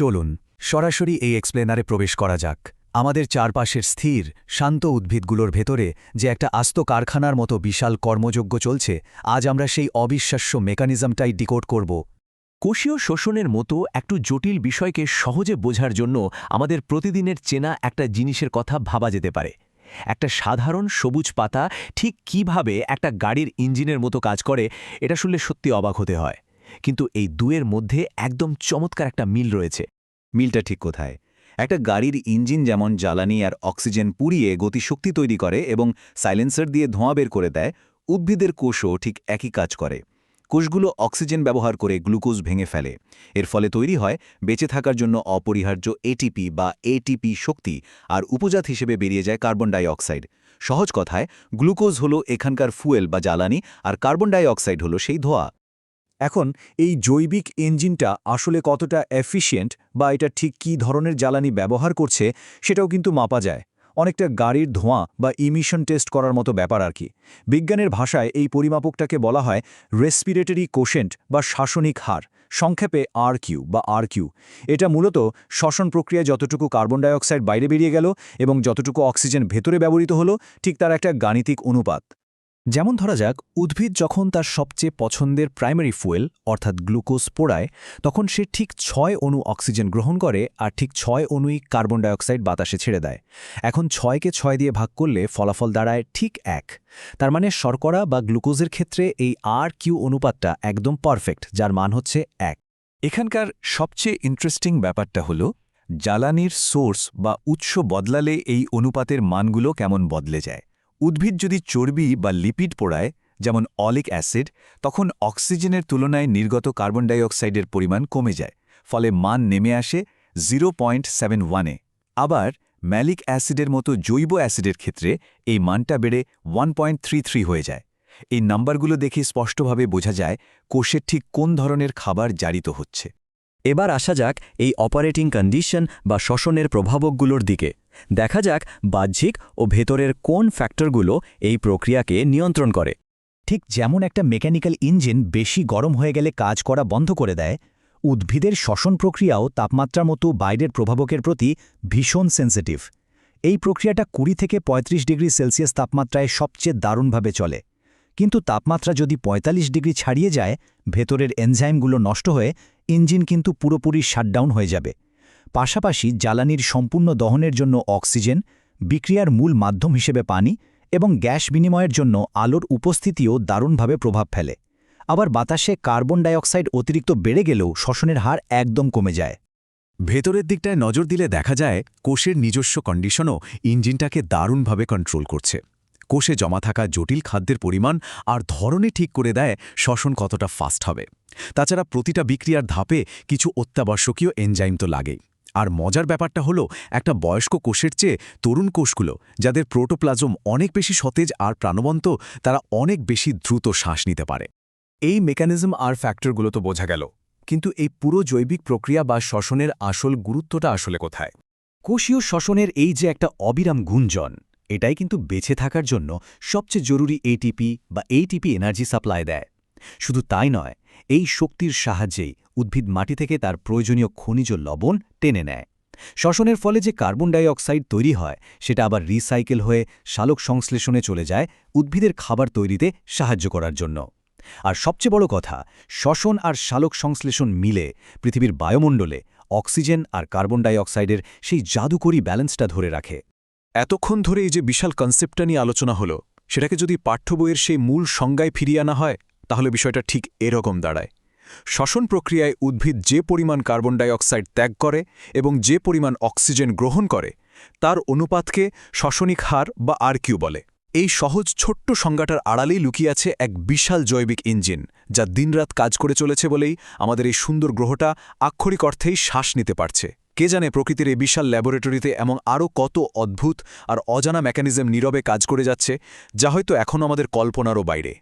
চলুন সরাসরি এই এক্সপ্লেনারে প্রবেশ করা যাক। আমাদের চারপাশের স্থির শান্ত উদ্ভিদগুলোর ভেতরে যে একটা আস্ত কারখানার মতো বিশাল কর্মযজ্ঞ চলছে, আজ আমরা সেই অবিশ্বাস্য মেকানিজমটাই ডিকোড করব। কোষীয় শোষণের মতো একটু জটিল বিষয়কে সহজে বোঝার জন্য আমাদের প্রতিদিনের চেনা একটা জিনিসের কথা ভাবা যেতে পারে। একটা সাধারণ সবুজ পাতা ঠিক কিভাবে একটা গাড়ির ইঞ্জিনের মতো কাজ করে, এটা শুনলে সত্যি অবাক হতে হয়। কিন্তু এই দুয়ের মধ্যে একদম চমৎকার একটা মিল রয়েছে। মিলটা ঠিক কোথায়? একটা গাড়ির ইঞ্জিন যেমন জ্বালানি আর অক্সিজেন পুড়িয়ে গতিশক্তি তৈরি করে এবং সাইলেন্সার দিয়ে ধোঁয়া বের করে দেয়, উদ্ভিদের কোষও ঠিক একই কাজ করে। কোষগুলো অক্সিজেন ব্যবহার করে গ্লুকোজ ভেঙে ফেলে। এর ফলে তৈরি হয় বেঁচে থাকার জন্য অপরিহার্য এটিপি বা এটিপি শক্তি, আর উপজাত হিসেবে বেরিয়ে যায় কার্বন ডাই অক্সাইড। সহজ কথায়, গ্লুকোজ হলো এখানকার ফুয়েল বা জ্বালানি, আর কার্বন ডাই অক্সাইড হলো সেই ধোঁয়া। এখন এই জৈবিক ইঞ্জিনটা আসলে কতটা এফিশিয়েন্ট বা এটা ঠিক কী ধরনের জ্বালানি ব্যবহার করছে সেটাও কিন্তু মাপা যায়। অনেকটা গাড়ির ধোঁয়া বা ইমিশন টেস্ট করার মতো ব্যাপার আর কি। বিজ্ঞানের ভাষায় এই পরিমাপকটাকে বলা হয় রেসপিরেটরি কোশেন্ট বা শ্বাসনিক হার, সংক্ষেপে আরকিউ বা আরকিউ। এটা মূলত শ্বসন প্রক্রিয়ায় যতটুকু কার্বন ডাইঅক্সাইড বাইরে বেরিয়ে গেল এবং যতটুকু অক্সিজেন ভেতরে ব্যবহৃত হলো, ঠিক তার একটা গাণিতিক অনুপাত। যেমন ধরা যাক, উদ্ভিদ যখন তার সবচেয়ে পছন্দের প্রাইমারি ফুয়েল অর্থাৎ গ্লুকোজ পোড়ায়, তখন সে ঠিক ৬ অণু অক্সিজেন গ্রহণ করে আর ঠিক ৬ অণুই কার্বন ডাইঅক্সাইড বাতাসে ছেড়ে দেয়। এখন ৬কে ৬ দিয়ে ভাগ করলে ফলাফল দাঁড়ায় ঠিক ১। তার মানে শর্করা বা গ্লুকোজের ক্ষেত্রে এই আরকিউ অনুপাতটা একদম পারফেক্ট, যার মান হচ্ছে ১। এখানকার সবচেয়ে ইন্টারেস্টিং ব্যাপারটা হল জ্বালানির সোর্স বা উৎস বদলালে এই অনুপাতের মানগুলো কেমন বদলে যায়। উদ্ভিদ যদি চর্বি বা লিপিড পোড়ায়, যেমন অলিক অ্যাসিড, তখন অক্সিজেনের তুলনায় নির্গত কার্বন ডাইঅক্সাইডের পরিমাণ কমে যায়, ফলে মান নেমে আসে 0.71-এ। আবার ম্যালিক অ্যাসিডের মতো জৈব অ্যাসিডের ক্ষেত্রে এই মানটা বেড়ে 1.33 হয়ে যায়। এই নাম্বারগুলো দেখে স্পষ্টভাবে বোঝা যায় কোষের ঠিক কোন ধরনের খাবার জারিত হচ্ছে। এবার আসা যাক এই অপারেটিং কন্ডিশন বা শ্বসনের প্রভাবকগুলোর দিকে। দেখা যাক বাহ্যিক ও ভেতরের কোন ফ্যাক্টরগুলো এই প্রক্রিয়াকে নিয়ন্ত্রণ করে। ঠিক যেমন একটা মেকানিক্যাল ইঞ্জিন বেশি গরম হয়ে গেলে কাজ করা বন্ধ করে দেয়, উদ্ভিদের শ্বসন প্রক্রিয়াও তাপমাত্রার মতো বাইরের প্রভাবকের প্রতি ভীষণ সেন্সিটিভ। এই প্রক্রিয়াটা ২০ থেকে ৩৫ ডিগ্রি সেলসিয়াস তাপমাত্রায় সবচেয়ে দারুণভাবে চলে। কিন্তু তাপমাত্রা যদি ৪৫ ডিগ্রি ছাড়িয়ে যায়, ভেতরের এনজাইমগুলো নষ্ট হয়ে ইঞ্জিন কিন্তু পুরোপুরি শাটডাউন হয়ে যাবে। পাশাপাশি জ্বালানির সম্পূর্ণ দহনের জন্য অক্সিজেন, বিক্রিয়ার মূল মাধ্যম হিসেবে পানি এবং গ্যাস বিনিময়ের জন্য আলোর উপস্থিতিও দারুণভাবে প্রভাব ফেলে। আবার বাতাসে কার্বন ডাইঅক্সাইড অতিরিক্ত বেড়ে গেলেও শ্বসনের হার একদম কমে যায়। ভেতরের দিকটায় নজর দিলে দেখা যায় কোষের নিজস্ব কন্ডিশনও ইঞ্জিনটাকে দারুণভাবে কন্ট্রোল করছে। কোষে জমা থাকা জটিল খাদ্যের পরিমাণ আর ধরনে ঠিক করে দেয় শ্বসন কতটা ফাস্ট হবে। তাছাড়া প্রতিটা বিক্রিয়ার ধাপে কিছু অত্যাবশ্যকীয় এনজাইম তো লাগেই। আর মজার ব্যাপারটা হলো, একটা বয়স্ক কোষের চেয়ে তরুণ কোষগুলো, যাদের প্রোটোপ্লাজম অনেক বেশি সতেজ আর প্রাণবন্ত, তারা অনেক বেশি দ্রুত শ্বাস নিতে পারে। এই মেকানিজম আর ফ্যাক্টরগুলো তো বোঝা গেল, কিন্তু এই পুরো জৈবিক প্রক্রিয়া বা শ্বসনের আসল গুরুত্বটা আসলে কোথায়? কোষীয় শ্বসনের এই যে একটা অবিরাম গুঞ্জন, এটাই কিন্তু বেঁচে থাকার জন্য সবচেয়ে জরুরি এটিপি বা এটিপি এনার্জি সাপ্লাই দেয়। শুধু তাই নয়, এই শক্তির সাহায্যেই উদ্ভিদ মাটি থেকে তার প্রয়োজনীয় খনিজ লবণ টেনে নেয়। শ্বসনের ফলে যে কার্বন ডাই অক্সাইড তৈরি হয়, সেটা আবার রিসাইকেল হয়ে সালোক সংশ্লেষণে চলে যায় উদ্ভিদের খাবার তৈরিতে সাহায্য করার জন্য। আর সবচেয়ে বড় কথা, শ্বসন আর সালোক সংশ্লেষণ মিলে পৃথিবীর বায়ুমণ্ডলে অক্সিজেন আর কার্বন ডাই অক্সাইডের সেই জাদুকরী ব্যালেন্সটা ধরে রাখে। এতক্ষণ ধরে এই যে বিশাল কনসেপ্টটা নিয়ে আলোচনা হলো, সেটাকে যদি পাঠ্য বইয়ের সেই মূল সংজ্ঞায় ফিরিয়ে আনা হয়, তাহলে বিষয়টা ঠিক এরকম দাঁড়ায়। শ্বসন প্রক্রিয়ায় উদ্ভিদ যে পরিমাণ কার্বন ডাই অক্সাইড ত্যাগ করে এবং যে পরিমাণ অক্সিজেন গ্রহণ করে, তার অনুপাতকে শ্বসনিক হার বা আরকিউ বলে। এই সহজ ছোট্ট সংজ্ঞাটার আড়ালেই লুকিয়ে আছে এক বিশাল জৈবিক ইঞ্জিন, যা দিনরাত কাজ করে চলেছে বলেই আমাদের এই সুন্দর গ্রহটা আক্ষরিক অর্থেই শ্বাস নিতে পারছে। কে জানে প্রকৃতির এই বিশাল ল্যাবরেটরিতে এমন আরও কত অদ্ভুত আর অজানা মেকানিজম নীরবে কাজ করে যাচ্ছে, যা হয়তো এখনও আমাদের কল্পনারও বাইরে।